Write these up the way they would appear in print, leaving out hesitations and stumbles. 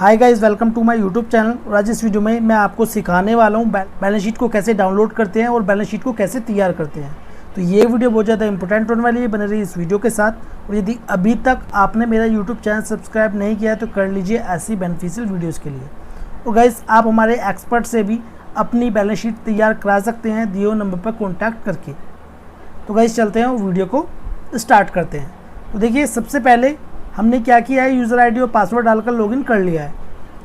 Hi guys, welcome to my YouTube channel. और आज इस वीडियो में मैं आपको सिखाने वाला हूँ बैलेंस शीट को कैसे डाउनलोड करते हैं और बैलेंस शीट को कैसे तैयार करते हैं। तो ये वीडियो बहुत ज़्यादा इंपॉर्टेंट होने वाली है, बने रही इस वीडियो के साथ। और यदि अभी तक आपने मेरा यूट्यूब चैनल सब्सक्राइब नहीं किया है तो कर लीजिए ऐसी बेनिफिशियल वीडियोज़ के लिए। और गाइस, आप हमारे एक्सपर्ट से भी अपनी बैलेंस शीट तैयार करा सकते हैं दिए हुए नंबर पर कॉन्टैक्ट करके। तो गाइस चलते हैं और वीडियो को स्टार्ट करते हैं। तो देखिए, सबसे पहले हमने क्या किया है, यूज़र आईडी और पासवर्ड डालकर लॉगिन कर लिया है।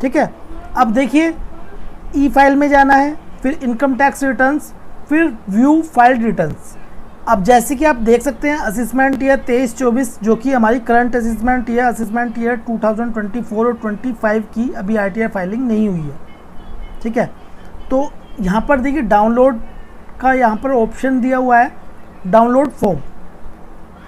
ठीक है, अब देखिए ई फाइल में जाना है, फिर इनकम टैक्स रिटर्न्स, फिर व्यू फाइल रिटर्न्स। अब जैसे कि आप देख सकते हैं, असेसमेंट ईयर 23-24 जो कि हमारी करंट असेसमेंट ईयर 2024 और 25 की अभी आरटीआर फाइलिंग नहीं हुई है। ठीक है, तो यहाँ पर देखिए डाउनलोड का यहाँ पर ऑप्शन दिया हुआ है, डाउनलोड फॉर्म।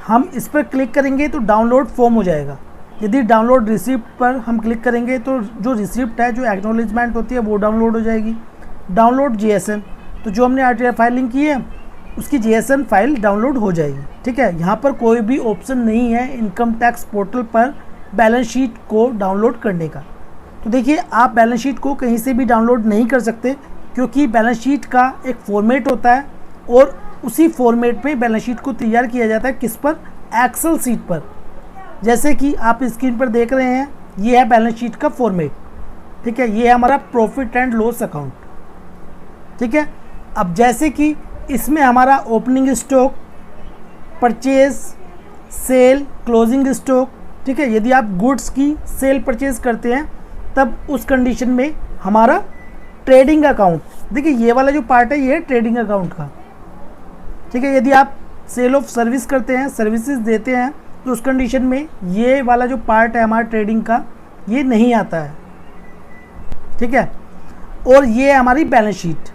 हम इस पर क्लिक करेंगे तो डाउनलोड फॉर्म हो जाएगा। यदि डाउनलोड रिसिप्ट पर हम क्लिक करेंगे तो जो रिसिप्ट है, जो एक्नॉलेजमेंट होती है, वो डाउनलोड हो जाएगी। डाउनलोड जीएसएम, तो जो हमने आरटीआर फाइलिंग की है उसकी जीएसएम फाइल डाउनलोड हो जाएगी। ठीक है, यहाँ पर कोई भी ऑप्शन नहीं है इनकम टैक्स पोर्टल पर बैलेंस शीट को डाउनलोड करने का। तो देखिए, आप बैलेंस शीट को कहीं से भी डाउनलोड नहीं कर सकते, क्योंकि बैलेंस शीट का एक फॉर्मेट होता है और उसी फॉर्मेट में बैलेंस शीट को तैयार किया जाता है। किस पर? एक्सेल सीट पर। जैसे कि आप स्क्रीन पर देख रहे हैं, ये है बैलेंस शीट का फॉर्मेट। ठीक है, ये है हमारा प्रॉफिट एंड लॉस अकाउंट। ठीक है, अब जैसे कि इसमें हमारा opening stock, purchase, sale, closing stock. ठीक है, यदि आप गुड्स की सेल परचेज करते हैं तब उस कंडीशन में हमारा ट्रेडिंग अकाउंट, देखिए ये वाला जो पार्ट है ये है ट्रेडिंग अकाउंट का। ठीक है, यदि आप सेल ऑफ सर्विस करते हैं, सर्विसेज देते हैं, तो उस कंडीशन में ये वाला जो पार्ट है हमारा ट्रेडिंग का, ये नहीं आता है। ठीक है, और ये है हमारी बैलेंस शीट।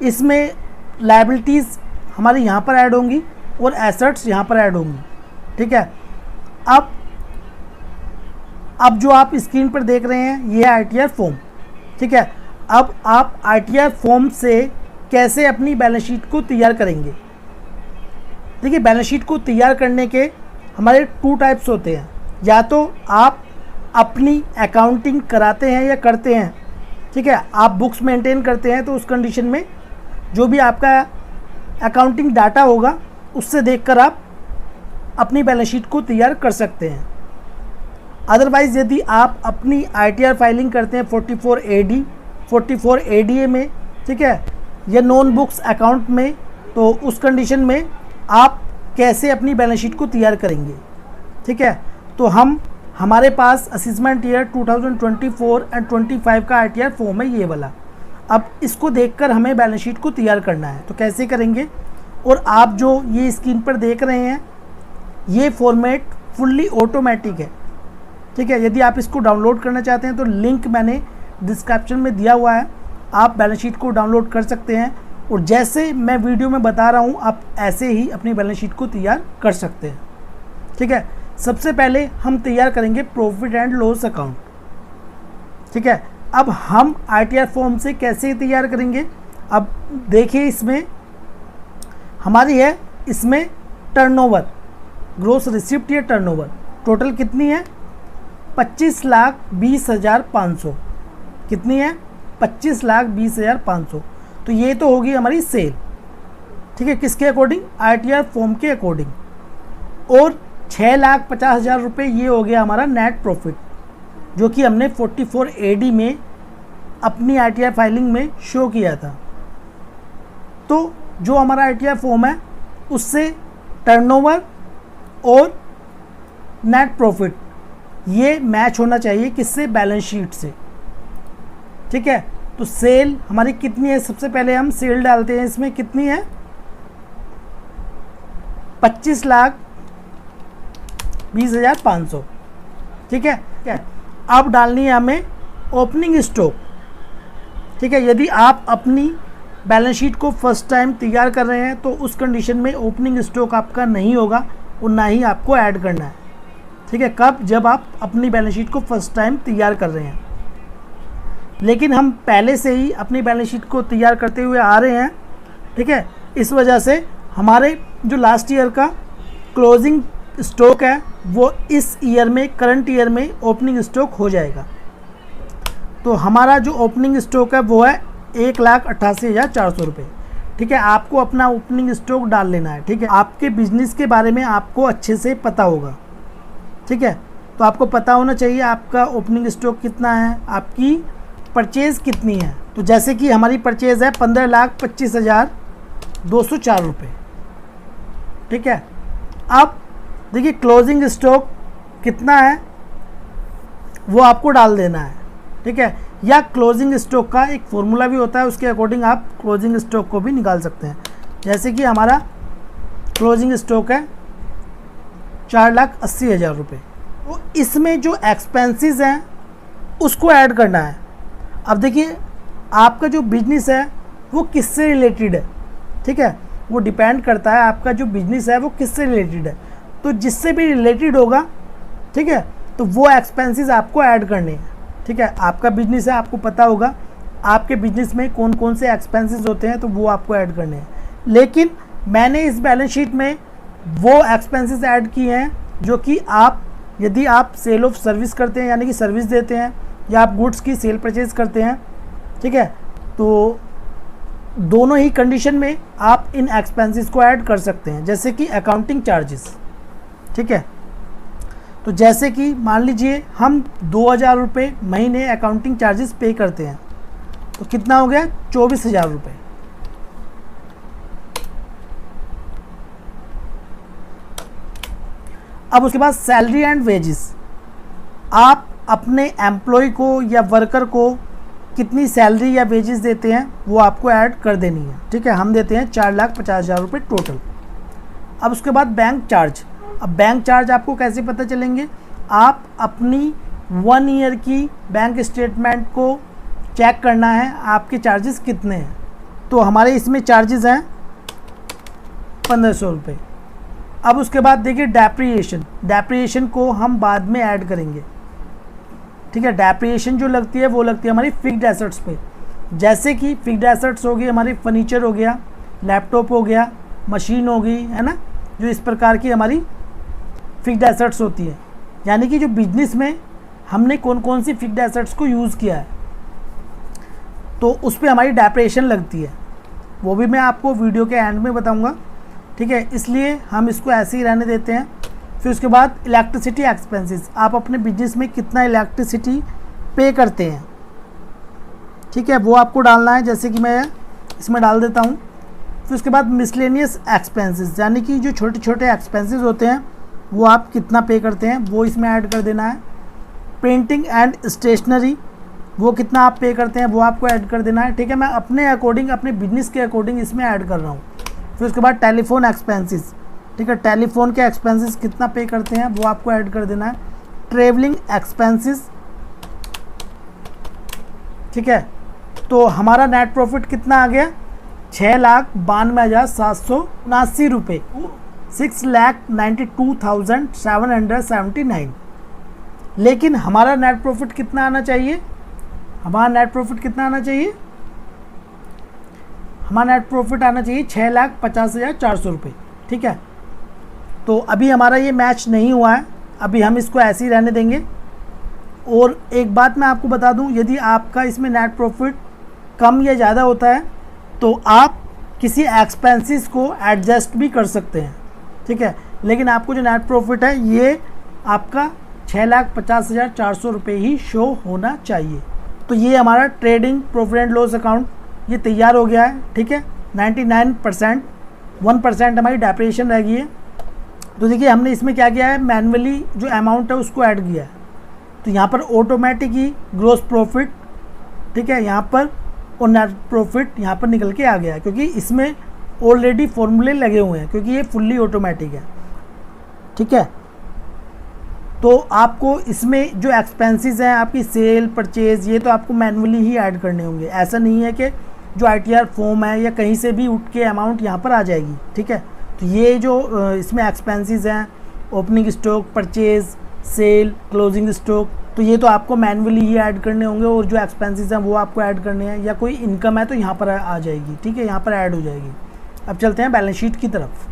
इसमें लायबिलिटीज़ हमारी यहाँ पर ऐड होंगी और एसेट्स यहाँ पर ऐड होंगी। ठीक है, अब जो आप स्क्रीन पर देख रहे हैं ये है आरटीआर फॉर्म। ठीक है, अब आप आरटीआर फॉर्म से कैसे अपनी बैलेंस शीट को तैयार करेंगे। देखिए, बैलेंस शीट को तैयार करने के हमारे 2 टाइप्स होते हैं। या तो आप अपनी अकाउंटिंग कराते हैं या करते हैं। ठीक है, आप बुक्स मेंटेन करते हैं तो उस कंडीशन में जो भी आपका अकाउंटिंग डाटा होगा उससे देखकर आप अपनी बैलेंस शीट को तैयार कर सकते हैं। अदरवाइज़ यदि आप अपनी आरटीआर फाइलिंग करते हैं 44 ADA में, ठीक है, या नॉन बुक्स अकाउंट में, तो उस कंडीशन में आप कैसे अपनी बैलेंस शीट को तैयार करेंगे। ठीक है, तो हमारे पास असेसमेंट ईयर 2024 एंड 25 का आरटीआर फॉर्म है ये वाला। अब इसको देखकर हमें बैलेंस शीट को तैयार करना है, तो कैसे करेंगे। और आप जो ये स्क्रीन पर देख रहे हैं ये फॉर्मेट फुल्ली ऑटोमेटिक है। ठीक है, यदि आप इसको डाउनलोड करना चाहते हैं तो लिंक मैंने डिस्क्रिप्शन में दिया हुआ है, आप बैलेंस शीट को डाउनलोड कर सकते हैं। और जैसे मैं वीडियो में बता रहा हूँ आप ऐसे ही अपनी बैलेंस शीट को तैयार कर सकते हैं। ठीक है, सबसे पहले हम तैयार करेंगे प्रॉफिट एंड लॉस अकाउंट। ठीक है, अब हम आरटीआर फॉर्म से कैसे तैयार करेंगे। अब देखिए, इसमें हमारी है, इसमें टर्नओवर, ग्रोस रिसिप्ट या टर्नओवर टोटल कितनी है, 25,20,500। कितनी है, 25,20,500। तो ये तो होगी हमारी सेल। ठीक है, किसके अकॉर्डिंग, आरटीआर फॉर्म के अकॉर्डिंग। और 6,50,000 रुपये ये हो गया हमारा नेट प्रॉफिट, जो कि हमने 44 AD में अपनी आरटीआर फाइलिंग में शो किया था। तो जो हमारा आरटीआर फॉर्म है उससे टर्नओवर और नेट प्रॉफिट ये मैच होना चाहिए, किससे, बैलेंस शीट से। ठीक है, तो सेल हमारी कितनी है, सबसे पहले हम सेल डालते हैं। इसमें कितनी है, 25,20,500। ठीक है, अब डालनी है हमें ओपनिंग स्टॉक। ठीक है, यदि आप अपनी बैलेंस शीट को फर्स्ट टाइम तैयार कर रहे हैं तो उस कंडीशन में ओपनिंग स्टॉक आपका नहीं होगा और ना ही आपको ऐड करना है। ठीक है, कब, जब आप अपनी बैलेंस शीट को फर्स्ट टाइम तैयार कर रहे हैं। लेकिन हम पहले से ही अपनी बैलेंस शीट को तैयार करते हुए आ रहे हैं। ठीक है, इस वजह से हमारे जो लास्ट ईयर का क्लोजिंग स्टॉक है वो इस ईयर में, करंट ईयर में ओपनिंग स्टॉक हो जाएगा। तो हमारा जो ओपनिंग स्टॉक है वो है 1,88,400 रुपये। ठीक है, आपको अपना ओपनिंग स्टॉक डाल लेना है। ठीक है, आपके बिजनेस के बारे में आपको अच्छे से पता होगा। ठीक है, तो आपको पता होना चाहिए आपका ओपनिंग स्टॉक कितना है, आपकी परचेज़ कितनी है। तो जैसे कि हमारी परचेज़ है 15,25,204 रुपये। ठीक है, अब देखिए क्लोजिंग स्टॉक कितना है वो आपको डाल देना है। ठीक है, या क्लोजिंग स्टॉक का एक फॉर्मूला भी होता है, उसके अकॉर्डिंग आप क्लोजिंग स्टॉक को भी निकाल सकते हैं। जैसे कि हमारा क्लोजिंग स्टॉक है 4,80,000 रुपये। तो इसमें जो एक्सपेंसेस हैं उसको ऐड करना है। अब देखिए आपका जो बिजनेस है वो किससे रिलेटेड है। ठीक है, वो डिपेंड करता है आपका जो बिजनेस है वो किससे रिलेटेड है। तो जिससे भी रिलेटेड होगा, ठीक है, तो वो एक्सपेंसेस आपको ऐड करने हैं। ठीक है, आपका बिजनेस है, आपको पता होगा आपके बिजनेस में कौन कौन से एक्सपेंसेस होते हैं, तो वो आपको ऐड करने हैं। लेकिन मैंने इस बैलेंस शीट में वो एक्सपेंसेस ऐड किए हैं जो कि आप, यदि आप सेल ऑफ सर्विस करते हैं यानी कि सर्विस देते हैं, या आप गुड्स की सेल परचेज करते हैं, ठीक है, तो दोनों ही कंडीशन में आप इन एक्सपेंसेस को ऐड कर सकते हैं। जैसे कि अकाउंटिंग चार्जेस। ठीक है, तो जैसे कि मान लीजिए हम 2,000 रुपये महीने अकाउंटिंग चार्जेस पे करते हैं, तो कितना हो गया 24,000 रुपये। अब उसके बाद सैलरी एंड वेजेस, आप अपने एम्प्लॉय को या वर्कर को कितनी सैलरी या वेजेस देते हैं वो आपको ऐड कर देनी है। ठीक है, हम देते हैं 4,50,000 रुपये टोटल। अब उसके बाद बैंक चार्ज। अब बैंक चार्ज आपको कैसे पता चलेंगे, आप अपनी 1 ईयर की बैंक स्टेटमेंट को चेक करना है आपके चार्जेस कितने हैं। तो हमारे इसमें चार्जेस हैं 1,500 रुपये। अब उसके बाद देखिए डेप्रिएशन, डेप्रिएशन को हम बाद में ऐड करेंगे। ठीक है, डेप्रिएशन जो लगती है वो लगती है हमारी फिक्स्ड एसेट्स पे। जैसे कि फिक्स्ड एसेट्स हो गई हमारी, फर्नीचर हो गया, लैपटॉप हो गया, मशीन हो गई, है ना, जो इस प्रकार की हमारी फिक्स्ड एसेट्स होती है। यानी कि जो बिजनेस में हमने कौन कौन सी फिक्स्ड एसेट्स को यूज़ किया है, तो उस पर हमारी डेप्रिएशन लगती है। वो भी मैं आपको वीडियो के एंड में बताऊंगा। ठीक है, इसलिए हम इसको ऐसे ही रहने देते हैं। फिर उसके बाद इलेक्ट्रिसिटी एक्सपेंसेस, आप अपने बिजनेस में कितना इलेक्ट्रिसिटी पे करते हैं, ठीक है, वो आपको डालना है। जैसे कि मैं इसमें डाल देता हूँ। फिर उसके बाद मिसलेनियस एक्सपेंसेस, यानी कि जो छोटे छोटे एक्सपेंसेस होते हैं वो आप कितना पे करते हैं वो इसमें ऐड कर देना है। प्रिंटिंग एंड स्टेशनरी, वो कितना आप पे करते हैं वो आपको ऐड कर देना है। ठीक है, मैं अपने अकॉर्डिंग, अपने बिजनेस के अकॉर्डिंग इसमें ऐड कर रहा हूँ। फिर उसके बाद टेलीफोन एक्सपेंसेस, ठीक है, टेलीफोन के एक्सपेंसेस कितना पे करते हैं वो आपको ऐड कर देना है। ट्रेवलिंग एक्सपेंसेस, ठीक है, तो हमारा नेट प्रॉफिट कितना आ गया 6,92,779 रुपये, 6,92,779। लेकिन हमारा नेट प्रॉफिट कितना आना चाहिए, हमारा नेट प्रॉफिट कितना आना चाहिए, हमारा नेट प्रॉफिट आना चाहिए 6,50,400 रुपये। ठीक है, तो अभी हमारा ये मैच नहीं हुआ है, अभी हम इसको ऐसे ही रहने देंगे। और एक बात मैं आपको बता दूं, यदि आपका इसमें नेट प्रॉफिट कम या ज़्यादा होता है तो आप किसी एक्सपेंसेस को एडजस्ट भी कर सकते हैं। ठीक है, लेकिन आपको जो नेट प्रॉफिट है ये आपका 6,50,400 रुपये ही शो होना चाहिए। तो ये हमारा trading profit and loss account ये तैयार हो गया है। ठीक है, 99%, 1% हमारी डेप्रिएशन रह गई है। तो देखिए हमने इसमें क्या किया है, मैन्युअली जो अमाउंट है उसको ऐड किया है। तो यहाँ पर ऑटोमेटिक ही ग्रॉस प्रॉफिट, ठीक है, यहाँ पर और नेट प्रॉफिट यहाँ पर निकल के आ गया है, क्योंकि इसमें ऑलरेडी फॉर्मूले लगे हुए हैं, क्योंकि ये फुल्ली ऑटोमेटिक है। ठीक है, तो आपको इसमें जो एक्सपेंसेस हैं आपकी सेल परचेज, ये तो आपको मैन्युअली ही ऐड करने होंगे। ऐसा नहीं है कि जो ITR फॉर्म है या कहीं से भी उठ के अमाउंट यहाँ पर आ जाएगी। ठीक है, तो ये जो इसमें एक्सपेंसेस हैं, opening stock, purchase, sale, closing stock, तो ये तो आपको मैन्युअली ही ऐड करने होंगे। और जो एक्सपेंसेस हैं वो आपको ऐड करने हैं, या कोई इनकम है तो यहाँ पर आ जाएगी। ठीक है, यहाँ पर ऐड हो जाएगी। अब चलते हैं बैलेंस शीट की तरफ।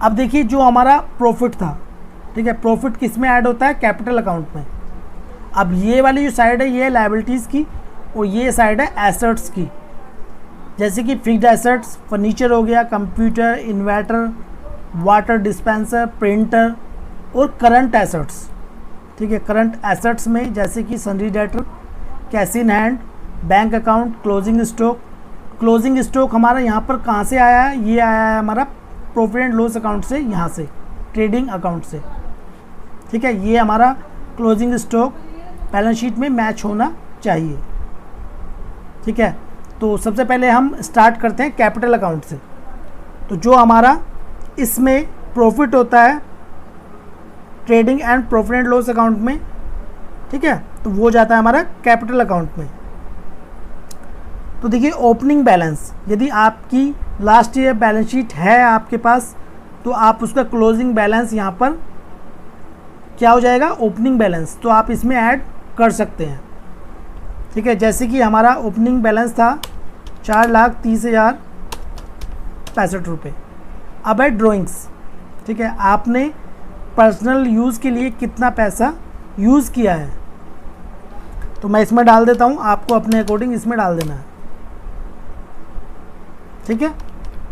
अब देखिए जो हमारा प्रॉफिट था, ठीक है, प्रॉफिट किस में ऐड होता है, कैपिटल अकाउंट में। अब ये वाली जो साइड है ये है लायबिलिटीज़ की और ये साइड है एसेट्स की। जैसे कि फिक्स्ड एसेट्स फर्नीचर हो गया, computer, inverter, water dispenser, printer और करंट एसेट्स। ठीक है, करंट एसेट्स में जैसे कि sundry debtor, cash in hand, bank account, closing stock. Closing stock हमारा यहाँ पर कहाँ से आया है, ये आया है हमारा प्रॉफिट एंड लॉस अकाउंट से, यहाँ से ट्रेडिंग अकाउंट से। ठीक है, ये हमारा क्लोजिंग स्टॉक बैलेंस शीट में मैच होना चाहिए। ठीक है, तो सबसे पहले हम स्टार्ट करते हैं कैपिटल अकाउंट से। तो जो हमारा इसमें प्रॉफिट होता है trading and profit and loss account में, ठीक है, तो वो जाता है हमारा कैपिटल अकाउंट में। तो देखिए ओपनिंग बैलेंस, यदि आपकी लास्ट ईयर बैलेंस शीट है आपके पास तो आप उसका क्लोजिंग बैलेंस यहाँ पर क्या हो जाएगा, ओपनिंग बैलेंस, तो आप इसमें ऐड कर सकते हैं। ठीक है, जैसे कि हमारा ओपनिंग बैलेंस था 4,30,065 रुपये। अब है ड्राइंग्स। ठीक है, आपने पर्सनल यूज़ के लिए कितना पैसा यूज़ किया है, तो मैं इसमें डाल देता हूँ, आपको अपने अकॉर्डिंग इसमें डाल देना है। ठीक है,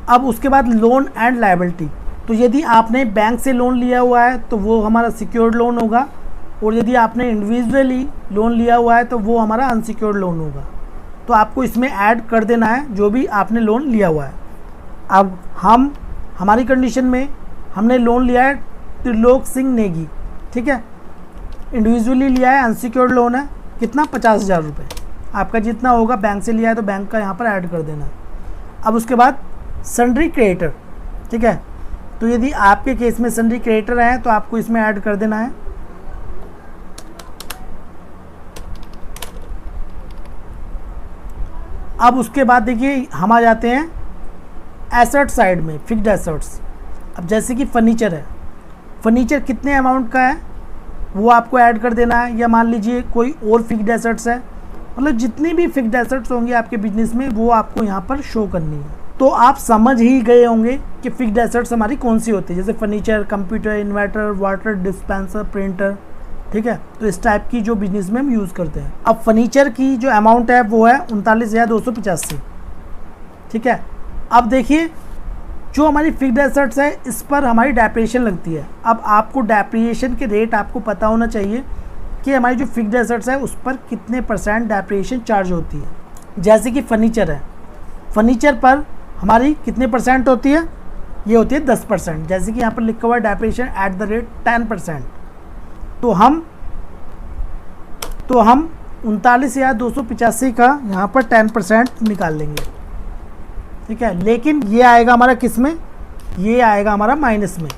अब उसके बाद लोन एंड लायबिलिटी। तो यदि आपने बैंक से लोन लिया हुआ है तो वो हमारा सिक्योर्ड लोन होगा, और यदि आपने इंडिविजुअली लोन लिया हुआ है तो वो हमारा अनसिक्योर्ड लोन होगा। तो आपको इसमें ऐड कर देना है जो भी आपने लोन लिया हुआ है। अब हमारी कंडीशन में हमने लोन लिया है त्रिलोक सिंह नेगी। ठीक है, इंडिविजुअली लिया है, अनसिक्योर्ड लोन है, कितना 50,000 रुपये। आपका जितना होगा बैंक से लिया है तो बैंक का यहाँ पर ऐड कर देना है। अब उसके बाद सन्ड्री क्रेडिटर। ठीक है, तो यदि आपके केस में सन्ड्री क्रेडिटर है तो आपको इसमें ऐड कर देना है। अब उसके बाद देखिए हम आ जाते हैं एसेट साइड में, फिक्स्ड एसेट्स। अब जैसे कि फर्नीचर है, फर्नीचर कितने अमाउंट का है वो आपको ऐड कर देना है, या मान लीजिए कोई और फिक्स्ड एसेट्स है, मतलब जितनी भी फिक्स्ड एसेट्स होंगे आपके बिजनेस में वो आपको यहाँ पर शो करनी है। तो आप समझ ही गए होंगे कि फिक्स्ड एसेट्स हमारी कौन सी होती है, जैसे furniture, computer, inverter, water dispenser, printer. ठीक है, तो इस टाइप की जो बिजनेस में हम यूज़ करते हैं। अब फर्नीचर की जो अमाउंट है वो है 39,285। ठीक है, अब देखिए जो हमारी फिक्स्ड एसेट्स है इस पर हमारी डेप्रिसिएशन लगती है। अब आपको डेप्रिसिएशन के रेट आपको पता होना चाहिए कि हमारी जो फिक्स्ड एसेट्स है उस पर कितने % डेप्रिसिएशन चार्ज होती है। जैसे कि फर्नीचर है, फर्नीचर पर हमारी कितने % होती है, ये होती है 10%। जैसे कि यहाँ पर लिखा हुआ है डेप्रिसिएशन एट द रेट 10%। तो हम 39,285 का यहाँ पर 10% निकाल लेंगे। ठीक है, लेकिन ये आएगा हमारा किस में, ये आएगा हमारा माइनस में।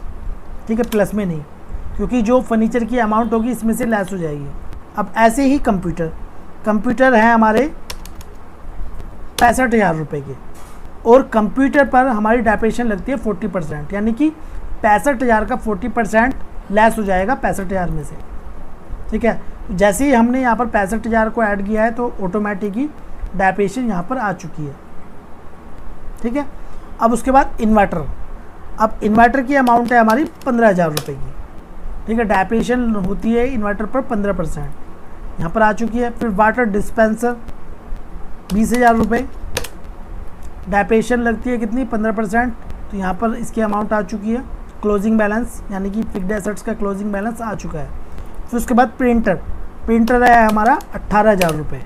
ठीक है, प्लस में नहीं, क्योंकि जो फर्नीचर की अमाउंट होगी इसमें से लेस हो जाएगी। अब ऐसे ही कंप्यूटर हैं हमारे 65,000 रुपये के, और कंप्यूटर पर हमारी डेप्रिसिएशन लगती है 40%, यानी कि 65,000 का 40% लेस हो जाएगा 65,000 में से। ठीक है, जैसे ही हमने यहाँ पर 65,000 को ऐड किया है तो ऑटोमेटिकली डेप्रिसिएशन यहाँ पर आ चुकी है। ठीक है, अब उसके बाद इन्वर्टर। अब इन्वर्टर की अमाउंट है हमारी 15,000 रुपये की। ठीक है, डेप्रिसिएशन होती है इन्वर्टर पर 15%, यहाँ पर आ चुकी है। फिर वाटर डिस्पेंसर 20,000 रुपये, डेप्रिसिएशन लगती है कितनी, 15%, तो यहाँ पर इसकी अमाउंट आ चुकी है। क्लोजिंग बैलेंस यानी कि फिक्स्ड एसेट्स का क्लोजिंग बैलेंस आ चुका है। फिर उसके बाद प्रिंटर है हमारा 18,000 रुपये।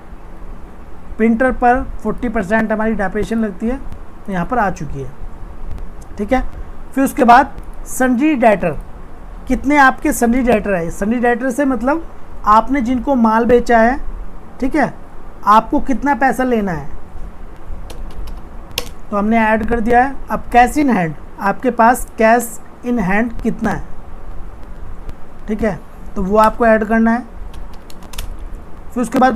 प्रिंटर पर 40% हमारी डेप्रिसिएशन लगती है, तो यहाँ पर आ चुकी है। ठीक है, फिर उसके बाद सन्ड्री डेटर, कितने आपके सन्ड्री डेटर है। सन्ड्री डेटर से मतलब आपने जिनको माल बेचा है, ठीक है, आपको कितना पैसा लेना है, तो हमने ऐड कर दिया है। अब कैश इन हैंड, आपके पास कैश इन हैंड कितना है, ठीक है, तो वो आपको ऐड करना है। फिर उसके बाद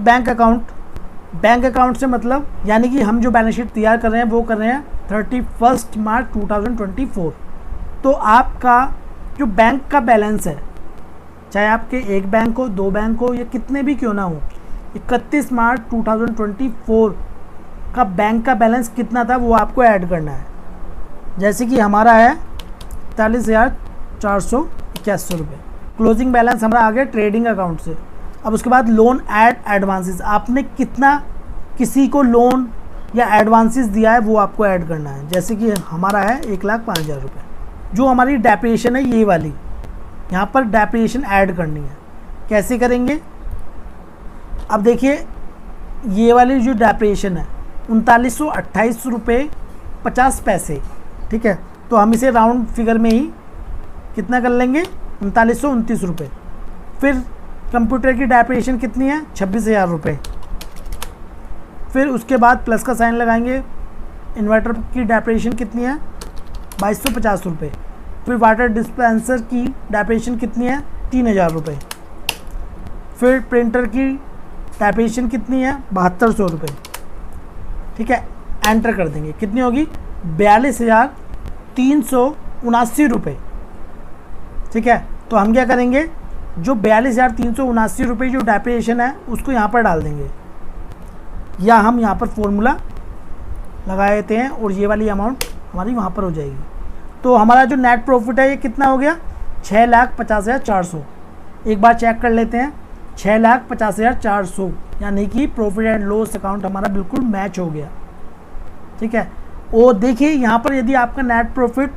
बैंक अकाउंट से मतलब यानी कि हम जो बैलेंस शीट तैयार कर रहे हैं वो कर रहे हैं 31 मार्च 2024। तो आपका जो बैंक का बैलेंस है, चाहे आपके एक बैंक हो, दो बैंक हो, या कितने भी क्यों ना हो, 31 मार्च 2024 का बैंक का बैलेंस कितना था वो आपको ऐड करना है। जैसे कि हमारा है 41,481 रुपये। क्लोजिंग बैलेंस हमारा आ गया ट्रेडिंग अकाउंट से। अब उसके बाद लोन ऐड एडवांसेस, आपने कितना किसी को लोन या एडवांसेस दिया है वो आपको ऐड करना है। जैसे कि हमारा है 1,05,000 रुपये, जो हमारी डेप्रिसिएशन है ये वाली, यहाँ पर डेप्रिसिएशन ऐड करनी है। कैसे करेंगे? अब देखिए ये वाली जो डेप्रिसिएशन है 3928 रुपये 50 पैसे, ठीक है। तो हम इसे राउंड फिगर में ही कितना कर लेंगे, 3929 रुपये। फिर कंप्यूटर की डेप्रिसिएशन कितनी है, 26,000 रुपये। फिर उसके बाद प्लस का साइन लगाएंगे। इन्वर्टर की डेप्रिसिएशन कितनी है, 2250 रुपये। फिर वाटर डिस्पेंसर की डेप्रिसिएशन कितनी है, 3000 रुपये। फिर प्रिंटर की डेप्रिसिएशन कितनी है, 7200 रुपये, ठीक है। एंटर कर देंगे, कितनी होगी, 42,379 रुपये, ठीक है। तो हम क्या करेंगे, जो 42,379 रुपये जो डेप्रिसिएशन है उसको यहाँ पर डाल देंगे, या हम यहाँ पर फॉर्मूला लगा देते हैं और ये वाली अमाउंट हमारी वहाँ पर हो जाएगी। तो हमारा जो नेट प्रॉफिट है ये कितना हो गया, 6,50,400। एक बार चेक कर लेते हैं, 6,50,400, यानी कि प्रॉफिट एंड लॉस अकाउंट हमारा बिल्कुल मैच हो गया, ठीक है। और देखिए यहाँ पर यदि आपका नेट प्रॉफिट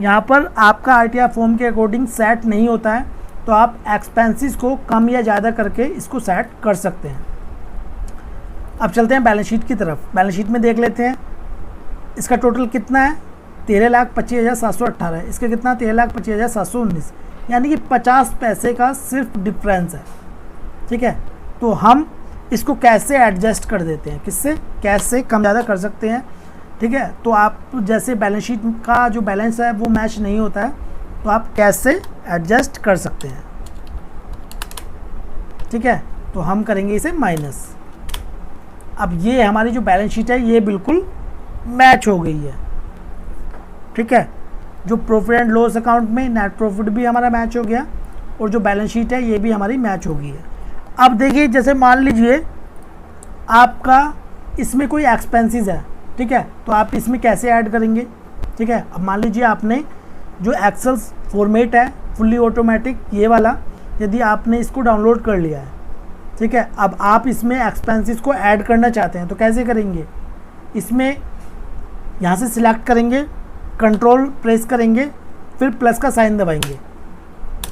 यहाँ पर आपका आरटीआर फॉर्म के अकॉर्डिंग सेट नहीं होता है तो आप एक्सपेंसेस को कम या ज़्यादा करके इसको सेट कर सकते हैं। अब चलते हैं बैलेंस शीट की तरफ। बैलेंस शीट में देख लेते हैं इसका टोटल कितना है, 13,25,718 है। इसका कितना, 13,25,719, यानी कि 50 पैसे का सिर्फ डिफरेंस है, ठीक है। तो हम इसको कैश से एडजस्ट कर देते हैं, किससे, कैश से कम ज़्यादा कर सकते हैं, ठीक है। तो आप जैसे बैलेंस शीट का जो बैलेंस है वो मैच नहीं होता है तो आप कैश से एडजस्ट कर सकते हैं, ठीक है। तो हम करेंगे इसे माइनस। अब ये हमारी जो बैलेंस शीट है ये बिल्कुल मैच हो गई है, ठीक है। जो प्रॉफिट एंड लॉस अकाउंट में नेट प्रॉफिट भी हमारा मैच हो गया और जो बैलेंस शीट है ये भी हमारी मैच हो गई है। अब देखिए जैसे मान लीजिए आपका इसमें कोई एक्सपेंसेस है, ठीक है, तो आप इसमें कैसे ऐड करेंगे, ठीक है। अब मान लीजिए आपने जो एक्सेल फॉर्मेट है फुल्ली ऑटोमेटिक ये वाला, यदि आपने इसको डाउनलोड कर लिया है, ठीक है। अब आप इसमें एक्सपेंसेस को ऐड करना चाहते हैं तो कैसे करेंगे, इसमें यहाँ से सिलेक्ट करेंगे, कंट्रोल प्रेस करेंगे, फिर प्लस का साइन दबाएंगे,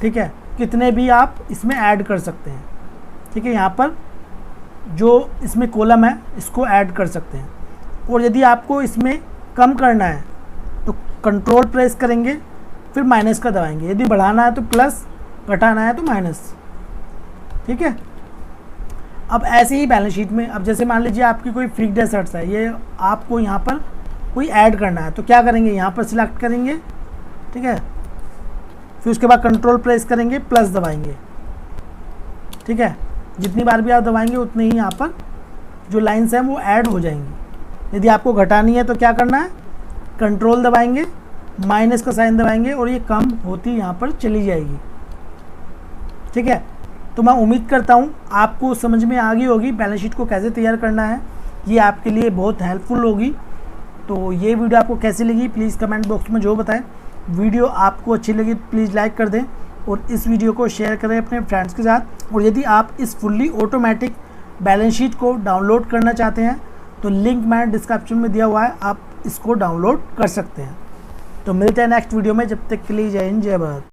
ठीक है। कितने भी आप इसमें ऐड कर सकते हैं, ठीक है। यहाँ पर जो इसमें कॉलम है इसको ऐड कर सकते हैं। और यदि आपको इसमें कम करना है तो कंट्रोल प्रेस करेंगे, फिर माइनस का दबाएंगे। यदि बढ़ाना है तो प्लस, घटाना है तो माइनस, ठीक है। अब ऐसे ही बैलेंस शीट में, अब जैसे मान लीजिए आपकी कोई फिक्स्ड एसेट्स है, ये आपको यहाँ पर कोई ऐड करना है तो क्या करेंगे, यहाँ पर सिलेक्ट करेंगे, ठीक है। फिर उसके बाद कंट्रोल प्रेस करेंगे, प्लस दबाएंगे, ठीक है। जितनी बार भी आप दबाएंगे उतनी ही यहाँ पर जो लाइन्स हैं वो ऐड हो जाएंगी। यदि आपको घटानी है तो क्या करना है, कंट्रोल दबाएंगे, माइनस का साइन दबाएंगे और ये कम होती यहाँ पर चली जाएगी, ठीक है। तो मैं उम्मीद करता हूँ आपको समझ में आ गई होगी बैलेंस शीट को कैसे तैयार करना है, ये आपके लिए बहुत हेल्पफुल होगी। तो ये वीडियो आपको कैसी लगी प्लीज़ कमेंट बॉक्स में जो बताएं। वीडियो आपको अच्छी लगी प्लीज़ लाइक कर दें और इस वीडियो को शेयर करें अपने फ्रेंड्स के साथ। और यदि आप इस फुल्ली ऑटोमेटिक बैलेंस शीट को डाउनलोड करना चाहते हैं तो लिंक मैंने डिस्क्रिप्शन में दिया हुआ है, आप इसको डाउनलोड कर सकते हैं। तो मिलते हैं नेक्स्ट वीडियो में, जब तक के लिए जय हिंद जय भारत।